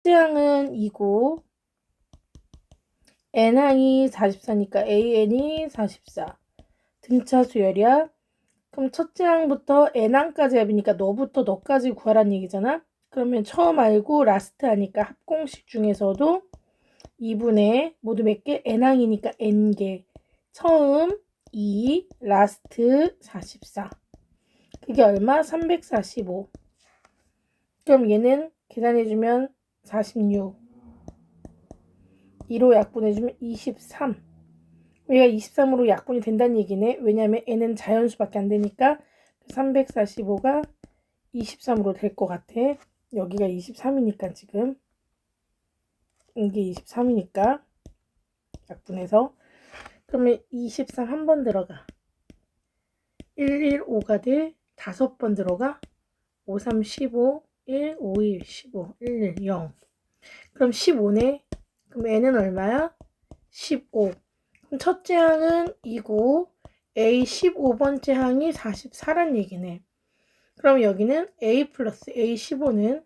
X항은 2고 N항이 44니까 AN이 44. 등차 수열이야. 그럼 첫째 항부터 N항까지 합이니까 너부터 너까지 구하란 얘기잖아. 그러면 처음 알고 라스트 하니까 합공식 중에서도 2분의 모두 몇 개? N항이니까 N개. 처음 2, 라스트 44. 그게 얼마? 345. 그럼 얘는 계산해주면 46. 2로 약분해주면 23. 얘가 23으로 약분이 된다는 얘기네. 왜냐하면 n은 자연수밖에 안 되니까 345가 23으로 될 것 같아. 여기가 23이니까 지금 이게 23이니까 약분해서 그러면 23 한 번 들어가. 115가 돼. 5번 들어가. 5, 3, 15, 1, 5, 1, 15, 1, 1, 0. 그럼 15네. 그럼 n은 얼마야? 15. 그럼 첫째 항은 2고 A 15번째 항이 44란 얘기네. 그럼 여기는 A 플러스 A 15는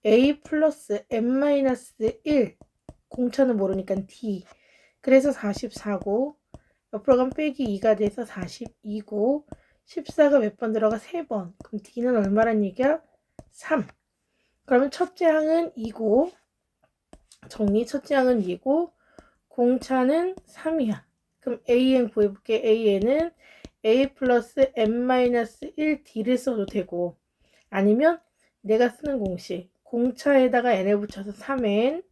A 플러스 n-1 공차는 모르니까 D 그래서 44고 옆으로 가면 빼기 2가 돼서 42고 14가 몇 번 들어가? 3번. 그럼 D는 얼마란 얘기야? 3. 그러면 첫째 항은 2고 정리 첫째 항은 2고 공차는 3이야. 그럼 AN 구해볼게. AN은 A 플러스 n-1D를 써도 되고 아니면 내가 쓰는 공식 공차에다가 n을 붙여서 3n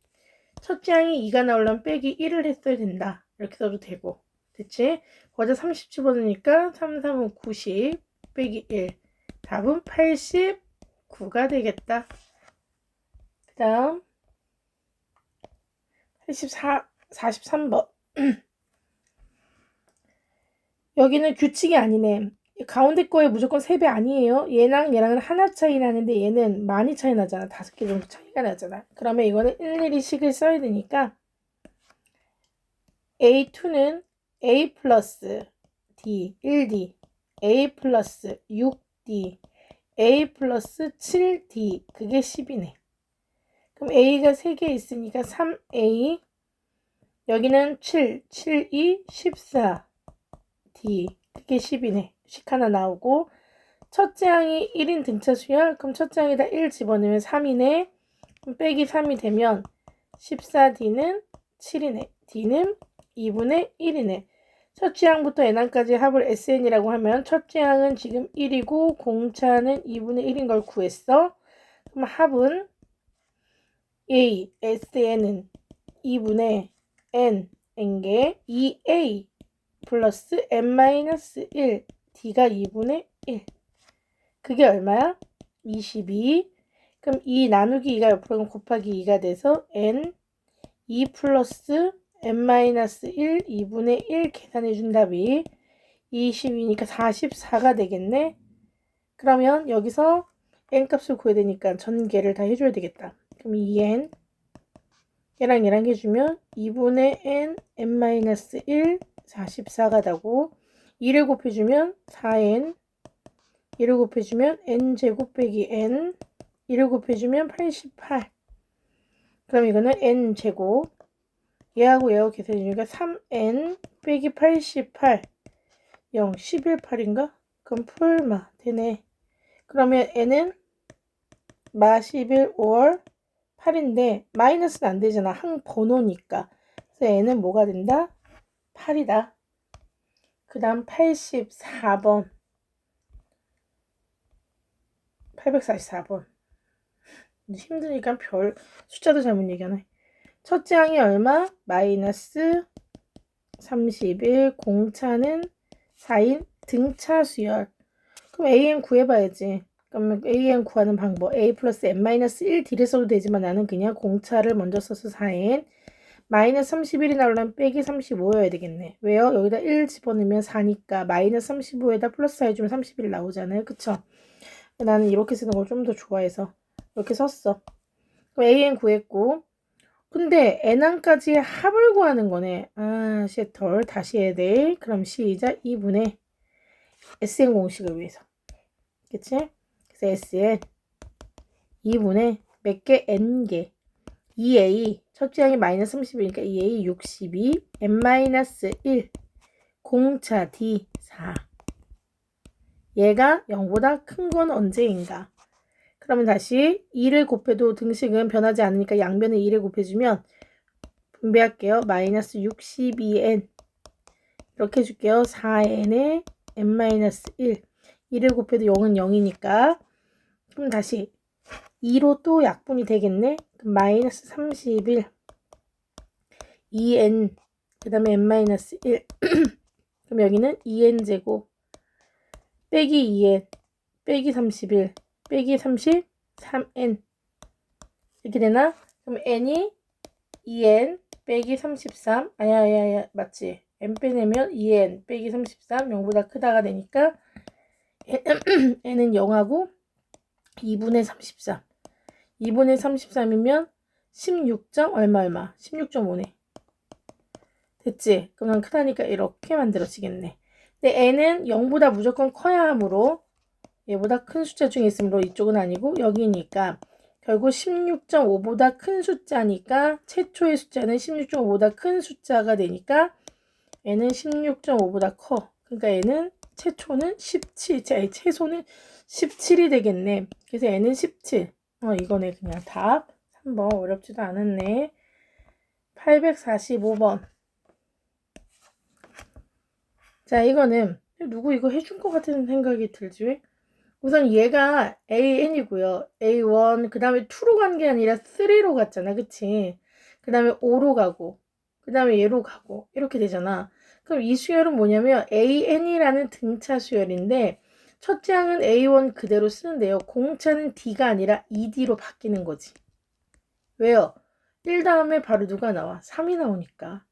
첫째 항이 2가 나오려면 빼기 1을 했어야 된다. 이렇게 써도 되고 됐지? 거기다 30 집어넣으니까 3, 3은 90 빼기 1 답은 89가 되겠다. 그 다음 43번 여기는 규칙이 아니네. 가운데 거에 무조건 3배 아니에요. 얘랑 얘랑은 하나 차이 나는데 얘는 많이 차이 나잖아. 5개 정도 차이가 나잖아. 그러면 이거는 일일이 식을 써야 되니까 A2는 A 플러스 D 1D A 플러스 6D A 플러스 7D 그게 10이네. 그럼 A가 3개 있으니까 3A 여기는 7, 7, 2, 14 D 그게 10이네. 식 하나 나오고 첫째 항이 1인 등차 수열 그럼 첫째 항에다 1 집어넣으면 3이네. 그럼 빼기 3이 되면 14D는 7이네. D는 2분의 1이네. 첫째 항부터 n항까지 합을 SN이라고 하면 첫째 항은 지금 1이고 공차는 2분의 1인 걸 구했어. 그럼 합은 A, SN은 2분의 N, N개 2A 플러스 n-1 D가 2분의 1 그게 얼마야? 22 그럼 2 나누기 2가 옆으로 가면 곱하기 2가 돼서 n 2 플러스 n-1 2분의 1 계산해 준 답이 22니까 44가 되겠네. 그러면 여기서 n 값을 구해야 되니까 전개를 다 해줘야 되겠다. 그럼 2n 얘랑 얘랑 해주면 2분의 n-1 44가 되고 2를 곱해주면 4n 2를 곱해주면 n제곱 빼기 n 2를 곱해주면 88 그럼 이거는 n제곱 얘하고 얘하고 계산해주니까 3n 빼기 88 0 11, 8인가? 그럼 풀마 되네. 그러면 n은 마 11, 5월 8인데 마이너스는 안 되잖아. 항 번호니까. 그래서 n은 뭐가 된다? 8이다. 그 다음 84번 844번 힘드니까 별 숫자도 잘못 얘기하네. 첫째 항이 얼마? 마이너스 31 공차는 4인 등차 수열 그럼 AN 구해봐야지. 그러면 AN 구하는 방법 A 플러스 n-1 D를 써도 되지만 나는 그냥 공차를 먼저 써서 4n 마이너스 31이 나오려면 빼기 35여야 되겠네. 왜요? 여기다 1 집어넣으면 4니까 마이너스 35에다 플러스 해주면 31 나오잖아요. 그쵸? 나는 이렇게 쓰는 걸 좀 더 좋아해서 이렇게 썼어. 그럼 AN 구했고 근데 n항까지 합을 구하는 거네. 아, 셋털 다시 해야 돼. 그럼 시작 2분의 SN 공식을 위해서. 그치? 그래서 SN 2분의 몇 개? n개. 2a 첫째 항이 마이너스 30이니까 2a 62 n-1 공차 d 4 얘가 0보다 큰 건 언제인가? 그러면 다시 2를 곱해도 등식은 변하지 않으니까 양변에 2를 곱해주면 분배할게요. 마이너스 62n 이렇게 해줄게요. 4n에 n-1 2를 곱해도 0은 0이니까 그럼 다시 2로 또 약분이 되겠네. 그럼 마이너스 31 2n 그 다음에 n-1 그럼 여기는 2n제곱 빼기 2n 빼기 31 빼기 33n 이렇게 되나? 그럼 n이 2n 빼기 33 아야 맞지? n 빼내면 2n 빼기 33 0보다 크다가 되니까 n은 0하고 2분의 33 2분의 33이면 16점 얼마 16.5네 됐지? 그럼 크다니까 이렇게 만들어지겠네. 근데 n은 0보다 무조건 커야 하므로 얘보다 큰 숫자 중에 있으므로 이쪽은 아니고 여기니까 결국 16.5보다 큰 숫자니까 최초의 숫자는 16.5보다 큰 숫자가 되니까 얘는 16.5보다 커. 그러니까 얘는 최초는 17, 최소는 17이 되겠네. 그래서 얘는 17. 이거네 그냥 답. 3번 어렵지도 않았네. 845번. 자 이거는 누구 이거 해준 것 같은 생각이 들지 왜? 우선 얘가 AN이고요. A1 그 다음에 2로 간 게 아니라 3로 갔잖아. 그치? 그 다음에 5로 가고 그 다음에 얘로 가고 이렇게 되잖아. 그럼 이 수열은 뭐냐면 AN이라는 등차 수열인데 첫째 항은 A1 그대로 쓰는데요. 공차는 D가 아니라 ED로 바뀌는 거지. 왜요? 1 다음에 바로 누가 나와? 3이 나오니까.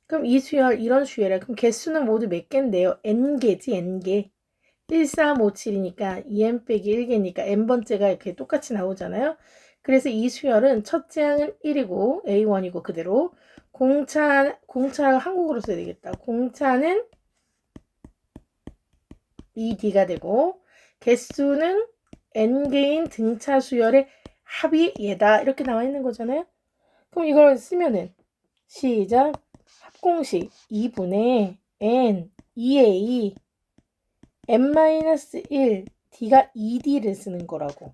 그럼 이 수열 이런 수열이야. 그럼 개수는 모두 몇 개인데요? N개지 N개. 1, 3, 5, 7이니까 2n 빼기 1개니까 n번째가 이렇게 똑같이 나오잖아요. 그래서 이 수열은 첫째 항은 1이고 A1이고 그대로 공차 한국어로 써야 되겠다. 공차는 ED가 되고 개수는 n개인 등차 수열의 합이 얘다 이렇게 나와 있는 거잖아요. 그럼 이걸 쓰면은 시작 합공식 2분의 n 2a n-1 d가 2d를 쓰는 거라고.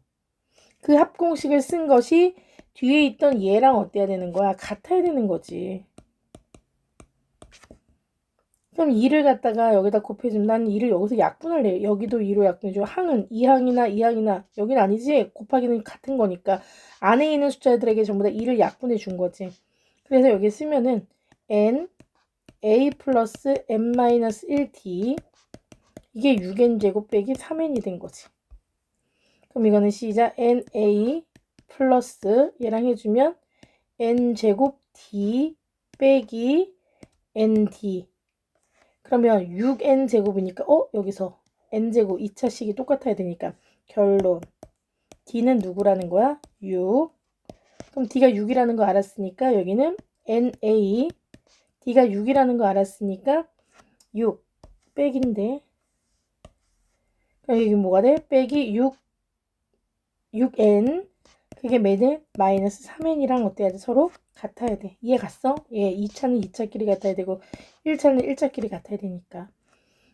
그 합공식을 쓴 것이 뒤에 있던 얘랑 어때야 되는 거야? 같아야 되는 거지. 그럼 2를 갖다가 여기다 곱해주면 나는 2를 여기서 약분할래. 여기도 2로 약분해줘. 항은 2항이나 여긴 아니지. 곱하기는 같은 거니까 안에 있는 숫자들에게 전부 다 2를 약분해 준 거지. 그래서 여기 쓰면은 n a 플러스 n-1d 이게 6n 제곱 빼기 3n이 된 거지. 그럼 이거는 시작 na 플러스 얘랑 해주면 n 제곱 d 빼기 nd 그러면 6n 제곱이니까 여기서 n 제곱 2차식이 똑같아야 되니까 결론 d는 누구라는 거야? 6 그럼 d가 6이라는 거 알았으니까 여기는 na d가 6이라는 거 알았으니까 6 빼기인데 여기 뭐가 돼? 빼기 6n 그게 매는 마이너스 3n이랑 어때야 돼? 서로 같아야 돼. 이해 갔어? 예, 2차는 2차끼리 같아야 되고 1차는 1차끼리 같아야 되니까.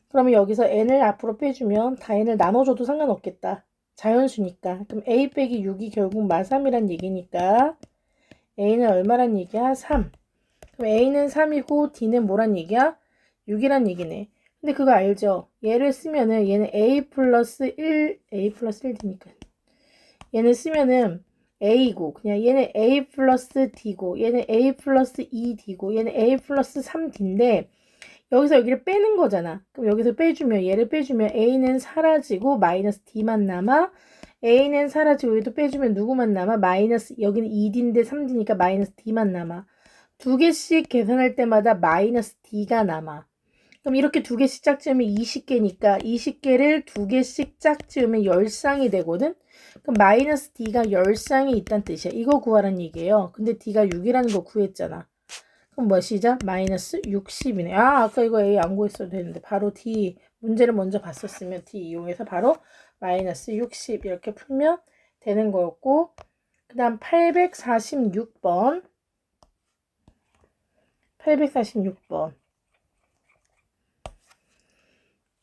그러면 여기서 n을 앞으로 빼주면 다 n을 나눠줘도 상관없겠다. 자연수니까. 그럼 a 빼기 6이 결국 마3이란 얘기니까 a는 얼마란 얘기야? 3. 그럼 a는 3이고 d는 뭐란 얘기야? 6이란 얘기네. 근데 그거 알죠? 얘를 쓰면은 얘는 a 플러스 1d니까 얘는 쓰면은 a고 그냥 얘는 a 플러스 d고 얘는 a 플러스 2d고 얘는 a 플러스 3d인데 여기서 여기를 빼는 거잖아. 그럼 여기서 빼주면 얘를 빼주면 a는 사라지고 마이너스 d만 남아 a는 사라지고 얘도 빼주면 누구만 남아? 마이너스 여기는 2d인데 3d니까 마이너스 d만 남아. 두 개씩 계산할 때마다 마이너스 d가 남아. 그럼 이렇게 두 개씩 짝지으면 20개니까 20개를 두 개씩 짝지으면 10쌍이 되거든. 그럼 마이너스 d가 10쌍이 있다는 뜻이야. 이거 구하라는 얘기예요. 근데 d가 6이라는 거 구했잖아. 그럼 뭐 시작? 마이너스 60이네. 아까 이거 A 안 구했어도 되는데 바로 D 문제를 먼저 봤었으면 D 이용해서 바로 마이너스 60 이렇게 풀면 되는 거였고 그 다음 846번. 846번.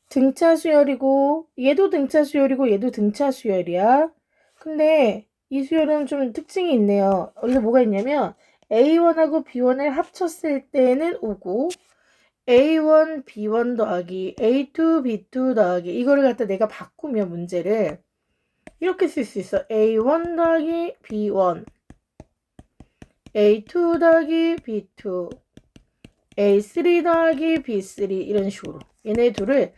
등차 수열이고 얘도 등차 수열이고 얘도 등차 수열이야. 근데 이 수열은 좀 특징이 있네요. 여기서 뭐가 있냐면 A1하고 B1을 합쳤을 때는 5고 A1, B1 더하기 A2, B2 더하기 이거를 갖다 내가 바꾸면 문제를 이렇게 쓸 수 있어. A1 더하기 B1 A2 더하기 B2 A3 더하기 B3 이런 식으로 얘네 둘을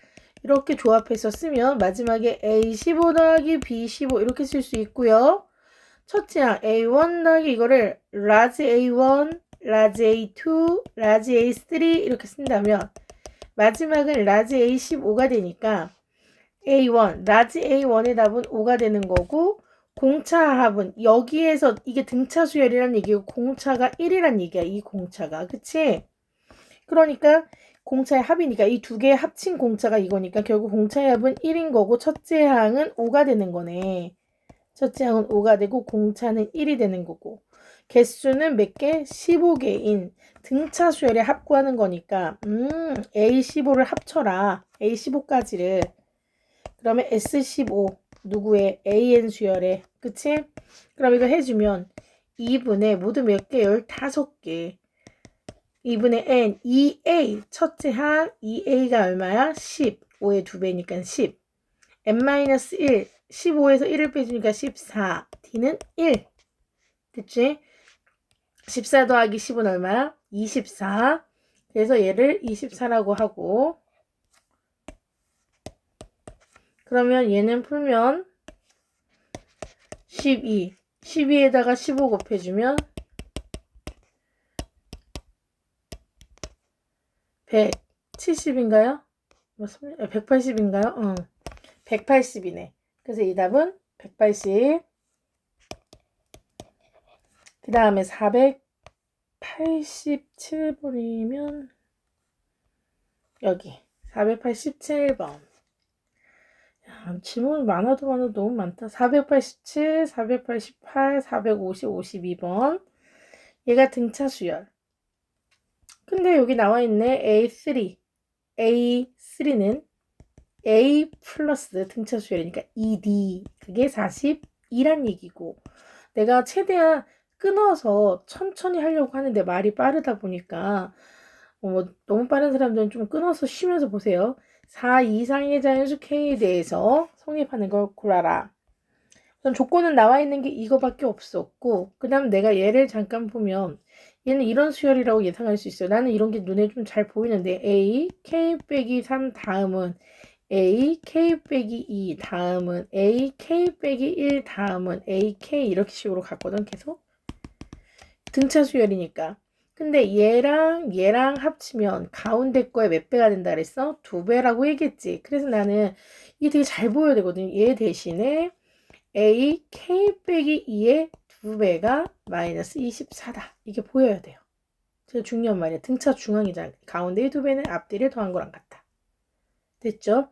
이렇게 조합해서 쓰면 마지막에 A15 더하기 B15 이렇게 쓸 수 있고요. 첫째 항 A1 더하기 이거를 large A1, large A2, large A3 이렇게 쓴다면 마지막은 large A15가 되니까 A1, large A1의 답은 5가 되는 거고 공차 합은 여기에서 이게 등차 수열이란 얘기고 공차가 1이란 얘기야. 이 공차가. 그치? 그러니까 공차의 합이니까 이 두 개의 합친 공차가 이거니까 결국 공차의 합은 1인 거고 첫째 항은 5가 되는 거네. 첫째 항은 5가 되고 공차는 1이 되는 거고 개수는 몇 개? 15개인 등차 수열에 합구하는 거니까 A15를 합쳐라. A15까지를. 그러면 S15 누구의? AN 수열에. 그치? 그럼 이거 해주면 2분의 모두 몇 개? 15개. 2분의 n 2a 첫째 항 2a가 얼마야? 10. 5의 2배니까 10. n-1 15에서 1을 빼주니까 14. d는 1. 됐지? 14 더하기 10은 얼마야? 24. 그래서 얘를 24라고 하고 그러면 얘는 풀면 12. 12에다가 15 곱해주면 170인가요? 180인가요? 180이네. 그래서 이 답은 180. 그 다음에 487번이면 여기 487번. 질문이 많아도 너무 많다. 487, 488, 450, 52번. 얘가 등차 수열. 근데 여기 나와 있네. A3. A3는 A 플러스 등차 수열이니까 ED. 그게 42란 얘기고. 내가 최대한 끊어서 천천히 하려고 하는데 말이 빠르다 보니까 너무 빠른 사람들은 좀 끊어서 쉬면서 보세요. 4 이상의 자연수 K에 대해서 성립하는 걸 골라라. 우선 조건은 나와 있는 게 이거밖에 없었고 그 다음 내가 얘를 잠깐 보면 얘는 이런 수열이라고 예상할 수 있어요. 나는 이런 게 눈에 좀 잘 보이는데 A, K 빼기 3 다음은 A, K 빼기 2 다음은 A, K 빼기 1 다음은 A, K 이렇게 식으로 갔거든 계속. 등차 수열이니까. 근데 얘랑 합치면 가운데 거에 몇 배가 된다 그랬어? 2배라고 얘기했지. 그래서 나는 이게 되게 잘 보여야 되거든. 얘 대신에 A, K 빼기 2의 2배가 마이너스 24다. 이게 보여야 돼요. 제일 중요한 말이야. 등차 중앙이잖아. 가운데의 2배는 앞뒤를 더한 거랑 같다. 됐죠?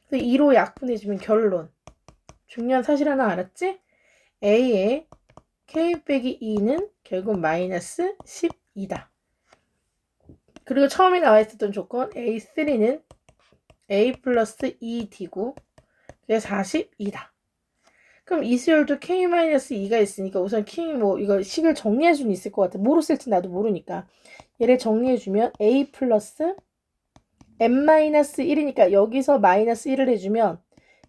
그래서 2로 약분해주면 결론. 중요한 사실 하나 알았지? A의 K 빼기 2는 결국 마이너스 12다. 그리고 처음에 나와 있었던 조건 A3는 A 플러스 2D고 그게 42다. 그럼 이 수열도 K-2가 있으니까 우선 K 이거 식을 정리할 수는 있을 것 같아. 뭐로 쓸지 나도 모르니까. 얘를 정리해주면 A 플러스 M-1이니까 여기서 마이너스 1을 해주면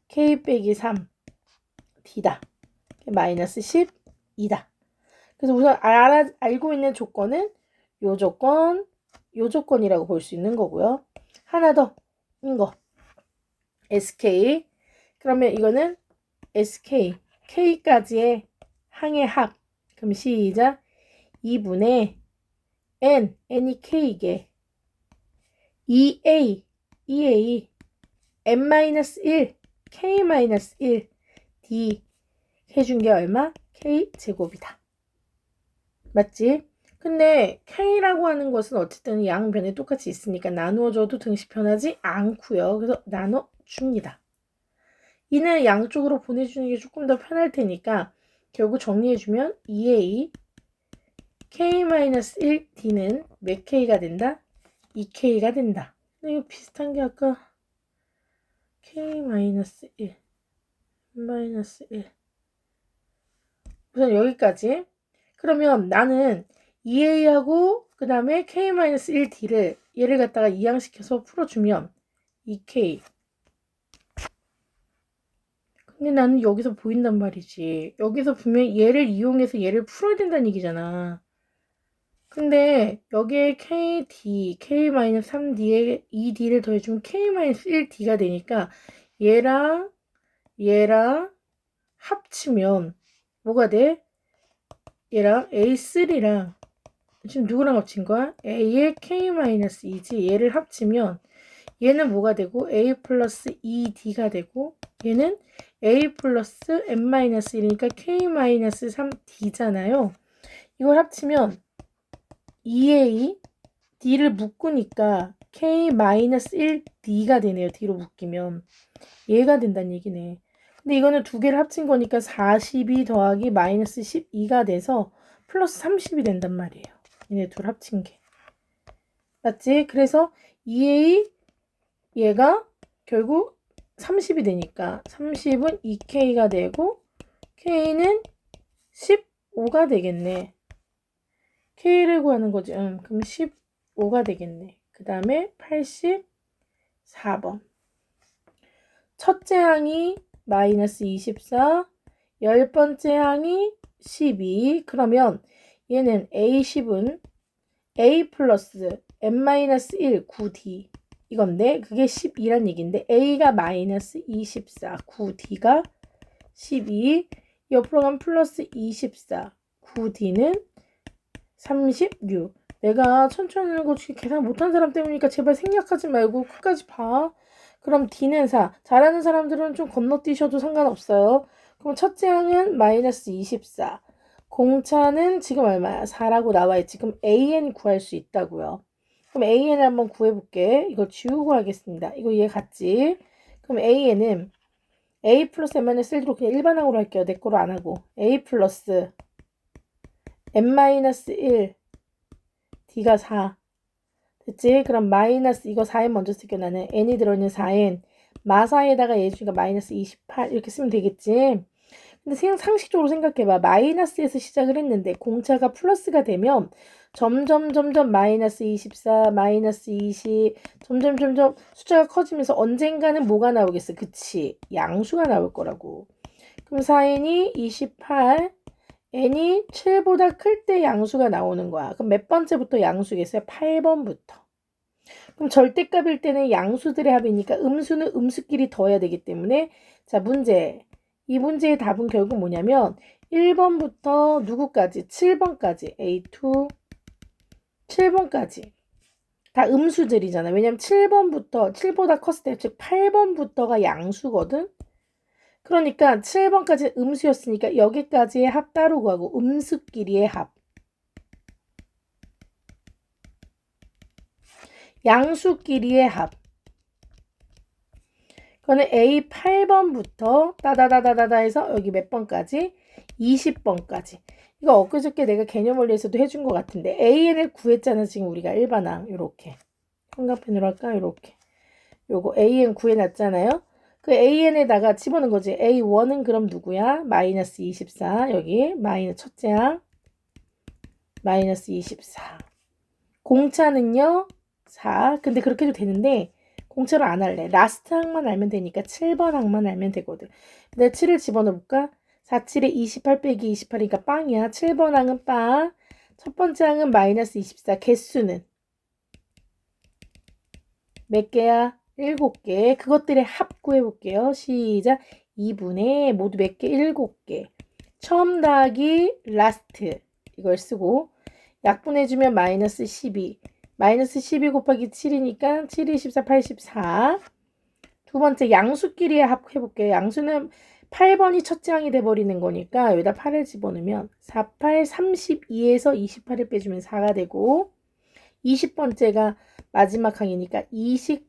K 빼기 3 D다. 마이너스 12다. 그래서 우선 알고 있는 조건은 요 조건이라고 볼 수 있는 거고요. 하나 더, 이거. SK. 그러면 이거는 SK, K까지의 항의 합. 그럼 시작. 2분의 N이 K이게. 2A, N-1, K-1, D 해준 게 얼마? K제곱이다. 맞지? 근데 K라고 하는 것은 어쨌든 양변에 똑같이 있으니까 나누어줘도 등식 변하지 않고요. 그래서 나눠줍니다. 이는 양쪽으로 보내주는 게 조금 더 편할 테니까 결국 정리해주면 2a k-1d는 몇 k가 된다? 2k가 된다. 이거 비슷한 게 아까 k-1 -1 우선 여기까지. 그러면 나는 2a하고 그 다음에 k-1d를 얘를 갖다가 이항시켜서 풀어주면 2k. 근데 나는 여기서 보인단 말이지. 여기서 보면 얘를 이용해서 얘를 풀어야 된다는 얘기잖아. 근데 여기에 KD, K-3D에 2D를 더해주면 K-1D가 되니까 얘랑 합치면 뭐가 돼? 얘랑 A3랑 지금 누구랑 합친 거야? A의 K-2지. 얘를 합치면 얘는 뭐가 되고 A 플러스 2D가 되고 얘는 A 플러스 M-1이니까 K-3D잖아요. 이걸 합치면 2A D를 묶으니까 K-1D가 되네요. D로 묶이면. 얘가 된다는 얘기네. 근데 이거는 두 개를 합친 거니까 42 더하기 마이너스 12가 돼서 플러스 30이 된단 말이에요. 얘네 둘 합친 게. 맞지? 그래서 2A 얘가 결국 30이 되니까 30은 2K가 되고 K는 15가 되겠네. K를 구하는 거지. 그럼 15가 되겠네. 그 다음에 84번. 첫째 항이 마이너스 24, 열 번째 항이 12. 그러면 얘는 A10은 A 플러스 M-1 9D 이건데 그게 12란 얘기인데 A가 마이너스 24, 9D가 12. 옆으로 가면 플러스 24, 9D는 36. 내가 천천히 하는 거 계산 못한 사람 때문이니까 제발 생략하지 말고 끝까지 봐. 그럼 D는 4. 잘하는 사람들은 좀 건너뛰셔도 상관없어요. 그럼 첫째 항은 마이너스 24. 공차는 지금 얼마야? 4라고 나와있지. 그럼 AN 구할 수 있다고요. 그럼 AN을 한번 구해볼게. 이거 지우고 하겠습니다. 이거 얘 같지? 그럼 AN은 A 플러스 M-1로 그냥 일반항으로 할게요. 내 거로 안 하고. A 플러스 M-1 D가 4. 됐지? 그럼 마이너스 이거 4n 먼저 쓸게요. 나는 n이 들어있는 4n 마사에다가 얘 주니까 마이너스 28 이렇게 쓰면 되겠지? 근데 상식적으로 생각해봐. 마이너스에서 시작을 했는데 공차가 플러스가 되면 점점 마이너스 24, 마이너스 20 점점 숫자가 커지면서 언젠가는 뭐가 나오겠어? 그치? 양수가 나올 거라고. 그럼 4n이 28 n이 7보다 클 때 양수가 나오는 거야. 그럼 몇 번째부터 양수겠어요? 8번부터. 그럼 절대값일 때는 양수들의 합이니까 음수는 음수끼리 더해야 되기 때문에 자 문제. 이 문제의 답은 결국 뭐냐면 1번부터 누구까지? 7번까지. A2 7번까지. 다 음수들이잖아. 왜냐면 7번부터 7보다 컸을 때 즉 8번부터가 양수거든. 그러니까 7번까지 음수였으니까 여기까지의 합 따로 구하고 음수끼리의 합. 양수끼리의 합. 그거는 A 8번부터 따다다다다다 해서 여기 몇 번까지? 20번까지. 이거 엊그저께 내가 개념 원리에서도 해준 것 같은데 AN을 구했잖아. 지금 우리가 일반항 요렇게. 형광펜으로 할까? 요렇게. 요거 AN 구해놨잖아요. 그 AN에다가 집어넣은 거지. A1은 그럼 누구야? 마이너스 24. 여기 마이너스 첫째 항. 마이너스 24. 공차는요? 4. 근데 그렇게 해도 되는데 공차로 안 할래. 라스트 항만 알면 되니까 7번 항만 알면 되거든. 내가 7을 집어넣어볼까? 4, 7에 28 빼기 28이니까 빵이야. 7번 항은 빵. 첫 번째 항은 마이너스 24. 개수는 몇 개야? 7개. 그것들의 합 구해볼게요. 시작. 2분의 모두 몇 개? 7개. 처음 더하기 라스트. 이걸 쓰고 약분해주면 마이너스 12. 마이너스 12 곱하기 7이니까 7, 24, 84. 두 번째 양수끼리의 합 해볼게요. 양수는 8번이 첫째 항이 돼버리는 거니까 여기다 8을 집어넣으면 4, 8, 32에서 28을 빼주면 4가 되고 20번째가 마지막 항이니까 20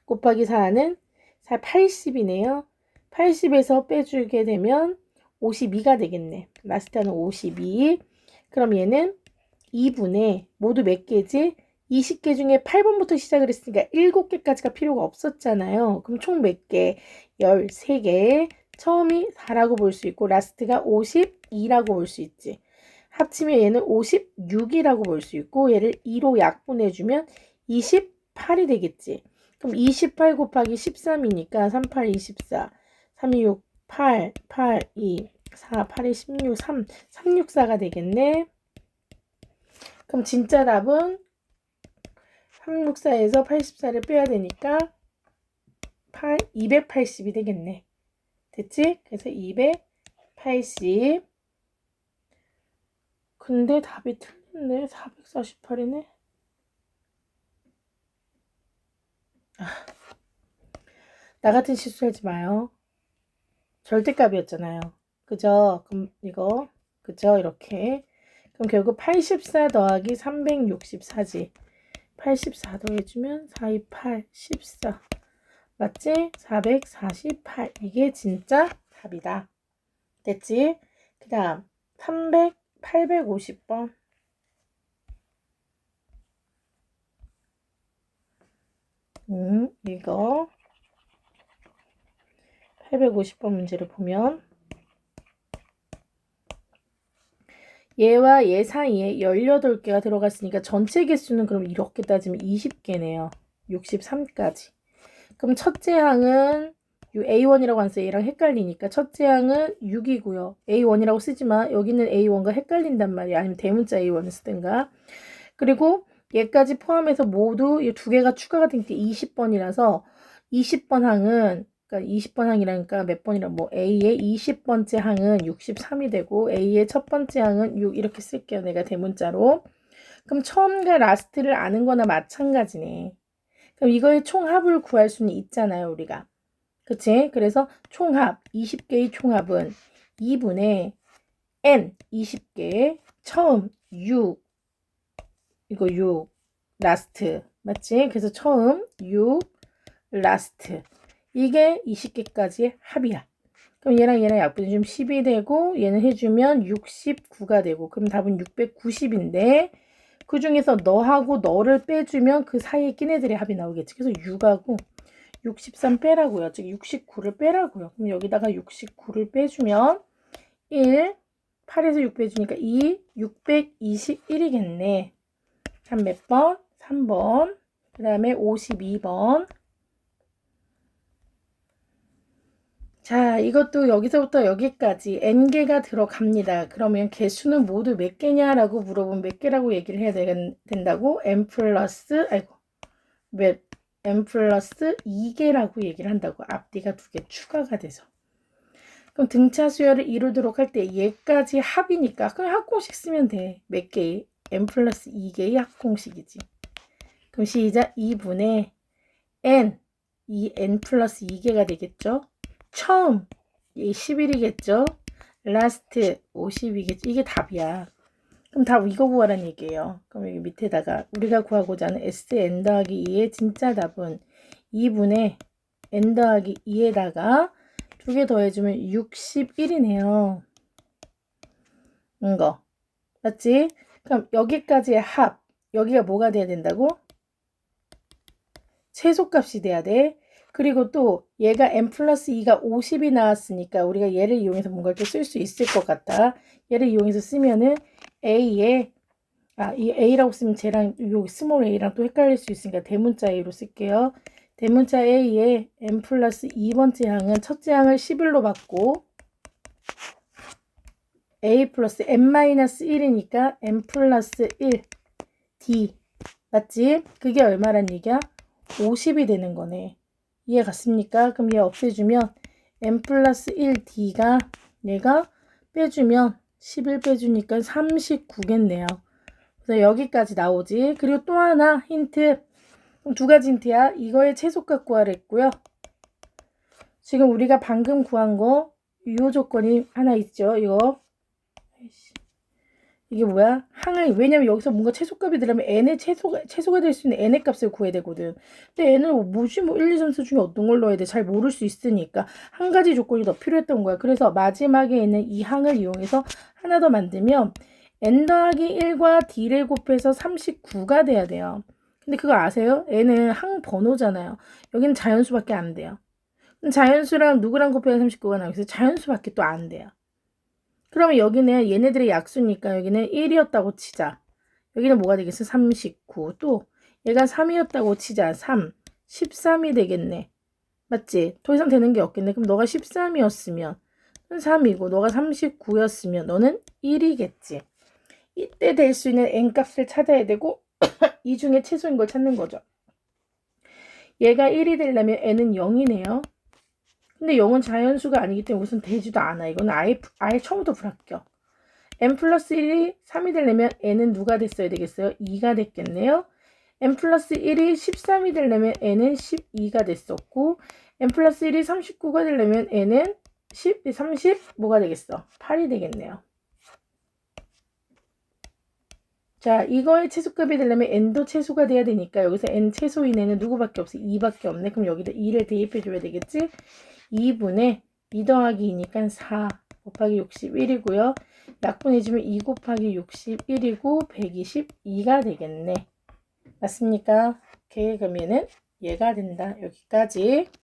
곱하기 4는 80이네요. 80에서 빼주게 되면 52가 되겠네. 라스트는 52. 그럼 얘는 2분의 모두 몇 개지? 20개 중에 8번부터 시작을 했으니까 7개까지가 필요가 없었잖아요. 그럼 총 몇 개? 13개. 처음이 4라고 볼 수 있고 라스트가 52라고 볼 수 있지. 합치면 얘는 56이라고 볼 수 있고 얘를 2로 약분해주면 28이 되겠지. 그럼 28 곱하기 13이니까 38, 24, 326, 8, 8, 2, 4, 8에 16, 3, 364가 되겠네. 그럼 진짜 답은 364에서 84를 빼야 되니까 280이 되겠네. 됐지? 그래서 280. 근데 답이 틀렸네. 448이네. 나 같은 실수하지 마요. 절대값이었잖아요. 그죠? 그럼 이거 그죠? 이렇게. 그럼 결국 84 더하기 364지. 84 더해주면 428, 14. 맞지? 448. 이게 진짜 답이다. 됐지? 그 다음 850번. 이거 850번 문제를 보면 얘와 얘 사이에 18개가 들어갔으니까 전체 개수는 그럼 이렇게 따지면 20개네요. 63까지. 그럼 첫째 항은 A1이라고 안 써요. 얘랑 헷갈리니까 첫째 항은 6이고요. A1이라고 쓰지만 여기는 A1과 헷갈린단 말이에요. 아니면 대문자 A1을 쓰든가. 그리고 얘까지 포함해서 모두 이 두 개가 추가가 된 게 20번이라서 20번 항은 그러니까 20번 항이라니까 몇 번이라 뭐 A의 20번째 항은 63이 되고 A의 첫 번째 항은 6 이렇게 쓸게요. 내가 대문자로. 그럼 처음과 라스트를 아는 거나 마찬가지네. 그럼 이거의 총합을 구할 수는 있잖아요, 우리가. 그치? 그래서 총합, 20개의 총합은 2분의 n 20개, 처음 6, 이거 6, 라스트. 맞지? 그래서 처음 6, 라스트. 이게 20개까지 합이야. 그럼 얘랑 약분해주면 10이 되고 얘는 해주면 69가 되고 그럼 답은 690인데 그 중에서 너하고 너를 빼주면 그 사이에 낀 애들의 합이 나오겠지. 그래서 6하고 63 빼라고요. 즉 69를 빼라고요. 그럼 여기다가 69를 빼주면 1, 8에서 6 빼주니까 2, 621이겠네. 참 몇 번? 3번. 그 다음에 52번. 자, 이것도 여기서부터 여기까지 n개가 들어갑니다. 그러면 개수는 모두 몇 개냐라고 물어보면 몇 개라고 얘기를 해야 된다고? n 플러스 n 플러스 2개라고 얘기를 한다고. 앞뒤가 2개 추가가 돼서. 그럼 등차 수열을 이루도록 할 때 얘까지 합이니까 그럼 합공식 쓰면 돼. 몇 개? n 플러스 2개의 합공식이지. 그럼 시작. 2분의 n, 이 n 플러스 2개가 되겠죠. 처음 11이겠죠. 라스트 50이겠죠. 이게 답이야. 그럼 답 이거 구하라는 얘기예요. 그럼 여기 밑에다가 우리가 구하고자 하는 Sn 더하기 2의 진짜 답은 2분의 n 더하기 2에다가 2개 더해주면 61이네요. 이거 맞지? 그럼 여기까지의 합, 여기가 뭐가 돼야 된다고? 최소값이 돼야 돼. 그리고 또 얘가 n 플러스 2가 50이 나왔으니까 우리가 얘를 이용해서 뭔가를 또 쓸 수 있을 것 같다. 얘를 이용해서 쓰면은 A에 이 A라고 쓰면 쟤랑 요 스몰 A랑 또 헷갈릴 수 있으니까 대문자 A로 쓸게요. 대문자 A에 n 플러스 2번째 항은 첫째 항을 11로 받고 A 플러스 n 마이너스 1이니까 n 플러스 1 D 맞지? 그게 얼마란 얘기야? 50이 되는 거네. 이해 갔습니까? 그럼 얘 없애주면 n 플러스 1d가 얘가 빼주면 11 빼주니까 39겠네요. 그래서 여기까지 나오지. 그리고 또 하나 힌트. 그럼 두 가지 힌트야. 이거의 최소값 구하랬고요. 지금 우리가 방금 구한 거 이 조건이 하나 있죠. 이거 이게 뭐야? 항을, 왜냐면 여기서 뭔가 최소값이 들어가면 n의 최소가 될 수 있는 n의 값을 구해야 되거든. 근데 n은 뭐지? 뭐 1, 2, 3, 4 중에 어떤 걸 넣어야 돼? 잘 모를 수 있으니까 한 가지 조건이 더 필요했던 거야. 그래서 마지막에 있는 이 항을 이용해서 하나 더 만들면 n 더하기 1과 d를 곱해서 39가 돼야 돼요. 근데 그거 아세요? n은 항 번호잖아요. 여기는 자연수밖에 안 돼요. 자연수랑 누구랑 곱해야 39가 나오겠어요? 자연수밖에 또 안 돼요. 그러면 여기는 얘네들의 약수니까 여기는 1이었다고 치자. 여기는 뭐가 되겠어? 39. 또 얘가 3이었다고 치자. 3. 13이 되겠네. 맞지? 더 이상 되는 게 없겠네. 그럼 너가 13이었으면 3이고 너가 39였으면 너는 1이겠지. 이때 될 수 있는 n값을 찾아야 되고 이 중에 최소인 걸 찾는 거죠. 얘가 1이 되려면 n은 0이네요. 근데 0은 자연수가 아니기 때문에 우선 되지도 않아. 이건 아예 처음부터 불합격. n 플러스 1이 3이 되려면 n은 누가 됐어야 되겠어요? 2가 됐겠네요. n 플러스 1이 13이 되려면 n은 12가 됐었고 n 플러스 1이 39가 되려면 n은 30 뭐가 되겠어? 8이 되겠네요. 자, 이거의 최소값이 되려면 n도 최소가 돼야 되니까 여기서 n 최소인 n은 누구밖에 없어? 2밖에 없네. 그럼 여기다 2를 대입해 줘야 되겠지? 2분의 2 더하기 2니까 4 곱하기 61이고요. 약분해주면 2 곱하기 61이고 122가 되겠네. 맞습니까? 오케이, 그러면은 얘가 된다. 여기까지.